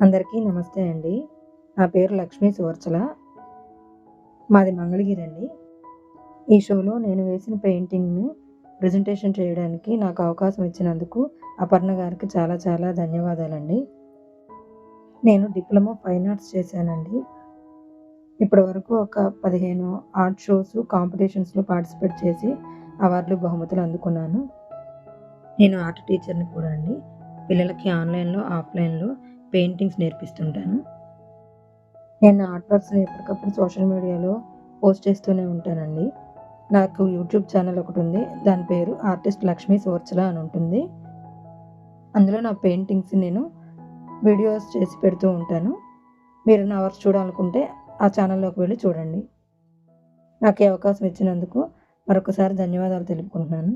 అందరికీ నమస్తే అండి. నా పేరు లక్ష్మీ సువర్చల. మాది మంగళగిరి అండి. ఈ షోలో నేను వేసిన పెయింటింగ్‌ని ప్రెజెంటేషన్ చేయడానికి నాకు అవకాశం ఇచ్చినందుకు అపర్ణ గారికి చాలా చాలా ధన్యవాదాలండి. నేను డిప్లొమా ఫైన్ ఆర్ట్స్ చేశానండి. ఇప్పటివరకు ఒక 15 ఆర్ట్ షోస్, కాంపిటీషన్స్‌లో పార్టిసిపేట్ చేసి అవార్డులు, బహుమతులు అందుకున్నాను. నేను ఆర్ట్ టీచర్‌ని కూడా అండి. పిల్లలకి ఆన్‌లైన్‌లో, ఆఫ్‌లైన్‌లో పెయింటింగ్స్ నేర్పిస్తుంటాను. నేను నా ఆర్ట్ వర్క్స్‌ని ఎప్పటికప్పుడు సోషల్ మీడియాలో పోస్ట్ చేస్తూనే ఉంటానండి. నాకు యూట్యూబ్ ఛానల్ ఒకటుంది. దాని పేరు ఆర్టిస్ట్ లక్ష్మీ సువర్చల అని ఉంటుంది. అందులో నా పెయింటింగ్స్ నేను వీడియోస్ చేసి పెడుతూ ఉంటాను. మీరు నా వర్క్ చూడాలనుకుంటే ఆ ఛానల్లోకి వెళ్ళి చూడండి. నాకు ఈ అవకాశం ఇచ్చినందుకు మరొకసారి ధన్యవాదాలు తెలుపుకుంటున్నాను.